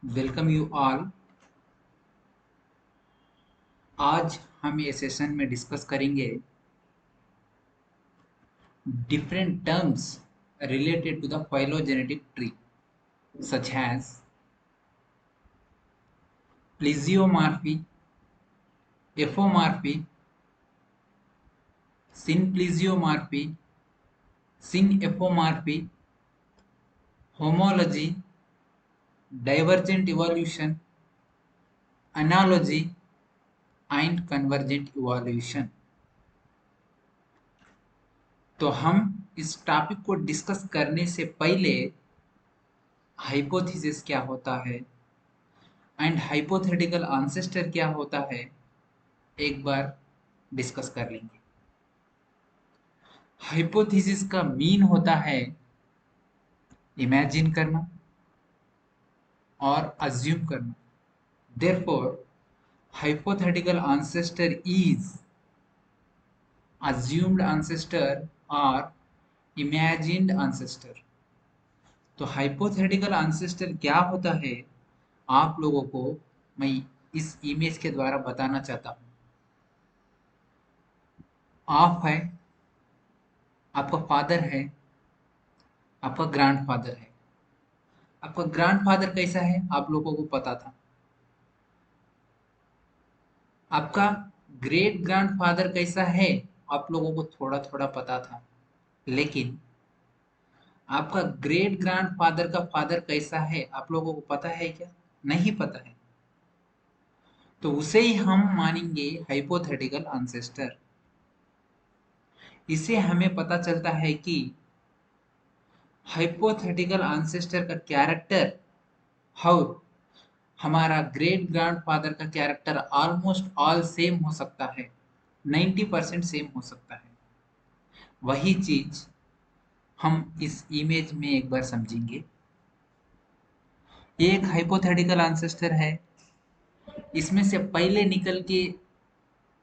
Welcome you all. आज हम ये सेशन में डिस्कस करेंगे different terms related to the phylogenetic tree such as plesiomorphy, epomorphy, synplesiomorphy, synepomorphy, homology, divergent evolution, analogy and convergent evolution। तो हम इस topic को डिस्कस करने से पहले हाइपोथेसिस क्या होता है एंड हाइपोथेटिकल आंसेस्टर क्या होता है एक बार डिस्कस कर लेंगे। हाइपोथेसिस का मीन होता है इमेजिन करना और अज्यूम करना। देयरफॉर हाइपोथेटिकल आंसेस्टर इज अज्यूम्ड आंसेस्टर और इमेजिन्ड आंसेस्टर। तो हाइपोथेटिकल आंसेस्टर क्या होता है आप लोगों को मैं इस इमेज के द्वारा बताना चाहता हूँ। आप है, आपका फादर है, आपका ग्रैंडफादर है। आपका ग्रैंडफादर कैसा है आप लोगों को पता था। आपका ग्रेट ग्रैंडफादर कैसा है आप लोगों को थोड़ा थोड़ा पता था। लेकिन आपका ग्रेट ग्रैंडफादर का फादर कैसा है आप लोगों को पता है क्या? नहीं पता है। तो उसे ही हम मानेंगे हाइपोथेटिकल एंसेस्टर। इसे हमें पता चलता है कि हाइपोथेटिकल एंसेस्टर का कैरेक्टर हाउ हमारा ग्रेट ग्रैंडफादर का कैरेक्टर ऑलमोस्ट ऑल सेम हो सकता है, 90% सेम हो सकता है। वही चीज हम इस इमेज में एक बार समझेंगे। ये एक हाइपोथेटिकल एंसेस्टर है। इसमें से पहले निकल के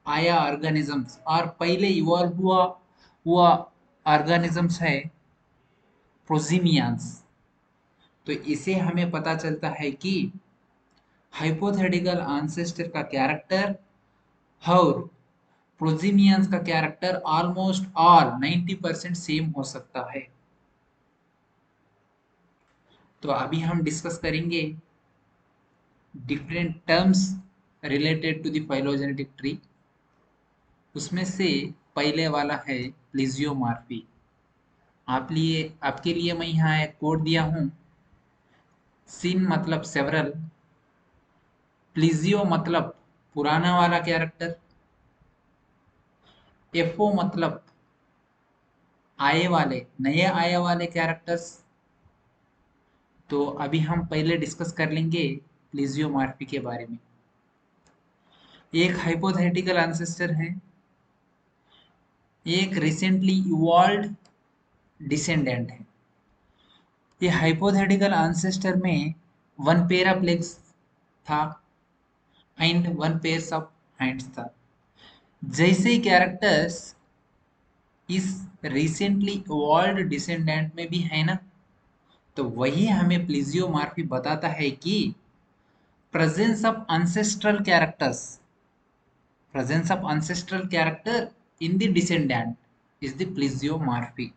आया ऑर्गेनिजम्स और पहले इवॉल्व हुआ ऑर्गेनिजम्स है प्रोजीमियंस। तो इसे हमें पता चलता है कि हाइपोथेटिकल एंसेस्टर का कैरेक्टर और प्रोजीमियंस का कैरेक्टर ऑलमोस्ट ऑल 90% सेम हो सकता है। तो अभी हम डिस्कस करेंगे different terms related to the phylogenetic tree. उसमें से पहले वाला है प्लीजियोमॉर्फी। आपके लिए मैं यहाँ एक कोड दिया हूँ। सिन मतलब सेवरल, प्लीजियो मतलब पुराना वाला कैरेक्टर, एफओ मतलब नए आए वाले कैरेक्टर्स। तो अभी हम पहले डिस्कस कर लेंगे प्लीजियोमॉर्फी के बारे में। एक हाइपोथेटिकल एंसेस्टर है, एक रिसेंटली इवॉल्व्ड डिसेंडेंट है। ये हाइपोथेटिकल एंसेस्टर में वन पेयर ऑफ लेग्स था and one pair of hands था। जैसे ही कैरेक्टर्स इस रिसेंटली इवॉल्व्ड डिसेंडेंट में भी है ना, तो वही हमें प्लीजियोमॉर्फी बताता है कि presence of ancestral character in the descendant is the plesiomorphy।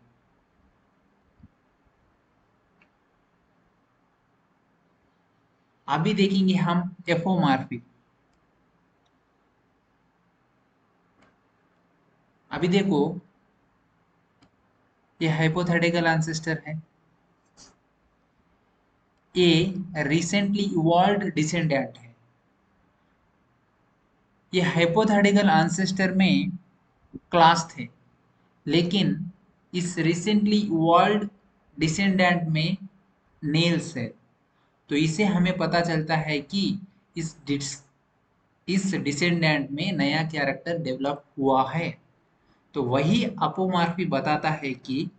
अभी देखेंगे हम एफोमॉर्फी। अभी देखो, ये हाइपोथेटिकल एंसेस्टर है, ये रिसेंटली इवॉल्व्ड डिसेंडेंट है। ये हाइपोथेटिकल एंसेस्टर में क्लास थे, लेकिन इस रिसेंटली इवॉल्व्ड डिसेंडेंट में नेल्स है। तो इसे हमें पता चलता है कि इस डिसेंडेंट में नया कैरेक्टर डेवलप हुआ है। तो वही अपोमॉर्फी बताता है कि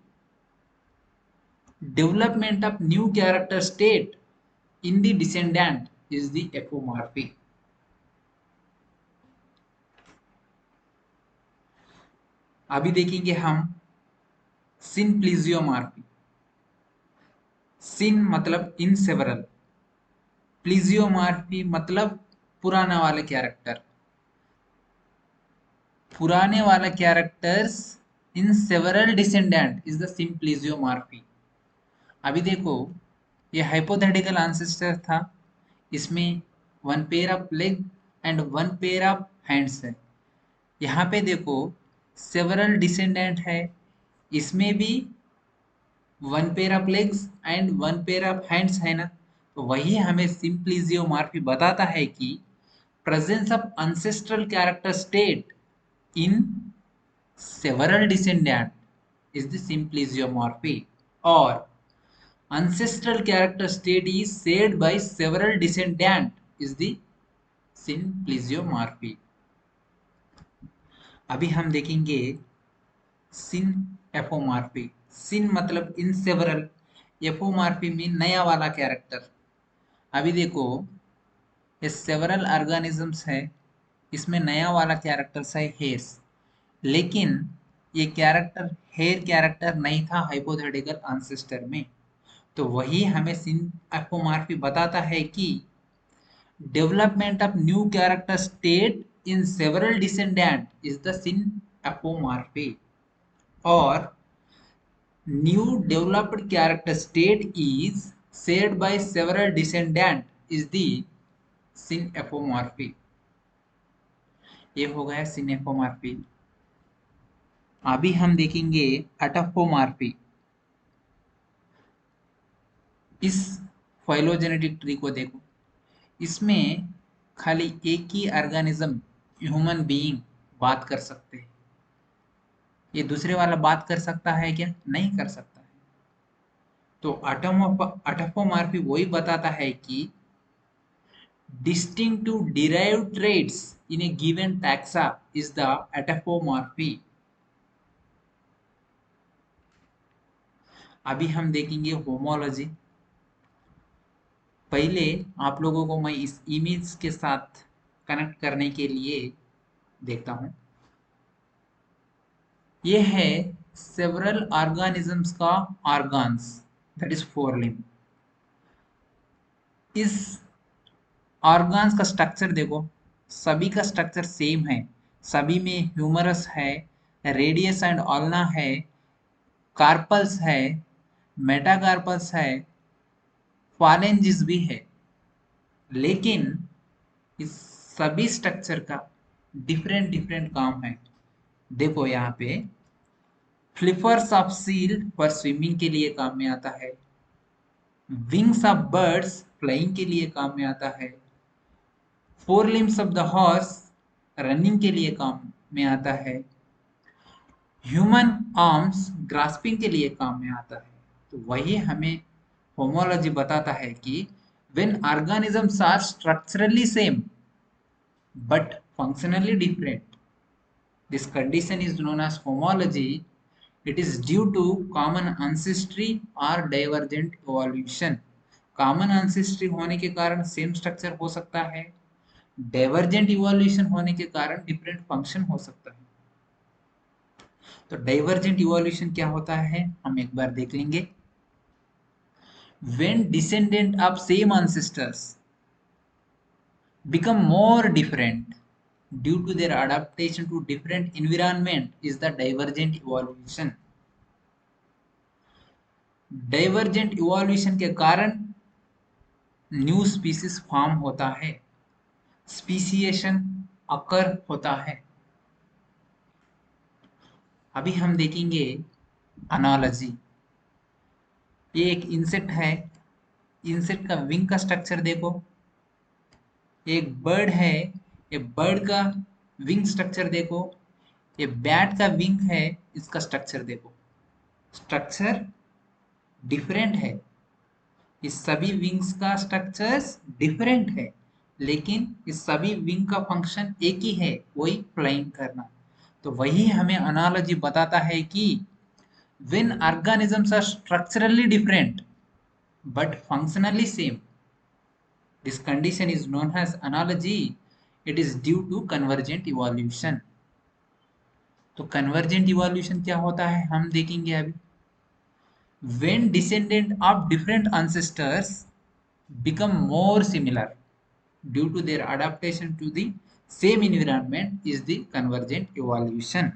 development of new character state in the descendant is the apomorphy. अभी देखेंगे हम सिन प्लीजियोमॉर्फी। सिन मतलब इन सेवरल, प्लीजियोमॉर्फी मतलब पुराना वाला कैरेक्टर, पुराने वाला characters in several descendant is the symplesiomorphy. अभी देखो, ये हाइपोथेटिकल आंसेस्टर था, इसमें one pair of leg and one pair of hands है। यहाँ पे देखो सेवरल डिसेंडेंट है, इसमें भी one pair of legs and one pair of hands है ना, तो वही हमें सिम्प्लिजियोमॉर्फी बताता है कि presence of ancestral character state in several descendant is the symplegomorphy, or ancestral character state is shared by several descendant is the symplegomorphy। अभी हम देखेंगे सिन एपोमॉर्फी। सिन मतलब इन सेवरल, एपोमॉर्फी में नया वाला कैरेक्टर। अभी देखो, ये सेवरल ऑर्गेनिजम्स है, इसमें नया वाला कैरेक्टर्स है हेयर्स, लेकिन ये कैरेक्टर हेयर कैरेक्टर नहीं था हाइपोथेटिकल आंसेस्टर में। तो वही हमें सिनएपोमॉर्फी बताता है कि development of new character state in several descendant is the synapomorphy, और new developed character state is shared by several descendant is the synapomorphy. ये हो गया सिनएपोमॉर्फी। अभी हम देखेंगे अटोपोमॉर्फी। इस फाइलोजेनेटिक ट्री को देखो, इसमें खाली एक ही ऑर्गेनिज्म ह्यूमन बीइंग बात कर सकते हैं। ये दूसरे वाला बात कर सकता है क्या? नहीं कर सकता है। तो अटोपोमॉर्फी वही बताता है कि distinctive derived traits in a given taxa is the autapomorphy। अभी हम देखेंगे होमोलॉजी। पहले आप लोगों को मैं इस इमेज के साथ कनेक्ट करने के लिए देखता हूं। ये है सेवरल ऑर्गेनिजम्स का organs, that is four limb. इस ऑर्गन्स का स्ट्रक्चर देखो, सभी का स्ट्रक्चर सेम है। सभी में ह्यूमरस है, रेडियस एंड ऑल्ना है, कार्पल्स है, मेटाकार्पल्स है, फालेंजिस भी है। लेकिन इस सभी स्ट्रक्चर का डिफरेंट डिफरेंट काम है। देखो यहाँ पे फ्लिपर्स ऑफ सील पर स्विमिंग के लिए काम में आता है, विंग्स ऑफ बर्ड्स फ्लाइंग के लिए काम में आता है, four limbs of the horse running के लिए काम में आता है, ह्यूमन आर्म्स ग्रास्पिंग के लिए काम में आता है। तो वही हमें होमोलॉजी बताता है कि when organisms are structurally same but functionally different, this condition is known as homology। It is due to common ancestry or divergent evolution। Common ancestry होने के कारण सेम स्ट्रक्चर हो सकता है, डाइवर्जेंट इवोल्यूशन होने के कारण डिफरेंट फंक्शन हो सकता है। तो डाइवर्जेंट इवोल्यूशन क्या होता है हम एक बार देख लेंगे। when descendant of same ancestors become more different due to their adaptation to different environment is the divergent evolution। Divergent evolution के कारण न्यू स्पीसीज फॉर्म होता है, स्पीसिएशन अकर होता है। अभी हम देखेंगे एनालॉजी। ये एक इंसेक्ट है, इंसेक्ट का विंग का स्ट्रक्चर देखो, एक बर्ड है, ये बर्ड का विंग स्ट्रक्चर देखो, ये बैट का विंग है, इसका स्ट्रक्चर देखो, स्ट्रक्चर डिफरेंट है। इस सभी विंग्स का स्ट्रक्चर्स डिफरेंट है, लेकिन इस सभी विंग का फंक्शन एक ही है, वही फ्लाइंग करना। तो वही हमें एनालॉजी बताता है कि when organisms are structurally different but functionally same, this condition is known as analogy। it is due to convergent evolution। तो convergent evolution क्या होता है हम देखेंगे अभी। when descendant of different ancestors become more similar due to their adaptation to the same environment is the convergent evolution.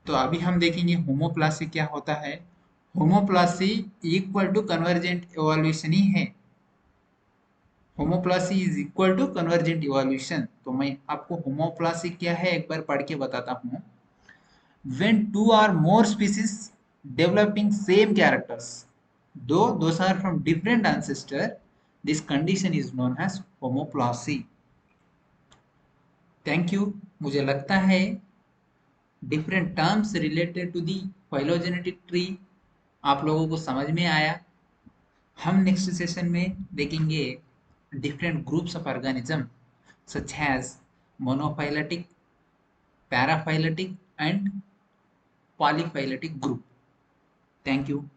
तो अभी हम देखेंगे होमोप्लासी क्या होता है. Homoplasy equal to convergent evolution ही है. Homoplasy is equal to convergent evolution. तो मैं आपको होमोप्लासी क्या है एक बार पढ़ के बताता हूँ. When two or more species developing same characters, though those are from different ancestor, this condition is known as homoplasy. Thank you. मुझे लगता है different terms related to the phylogenetic tree आप लोगों को समझ में आया. हम नेक्स्ट सेशन में देखेंगे different groups of organism such as monophyletic, paraphyletic and polyphyletic group. Thank you.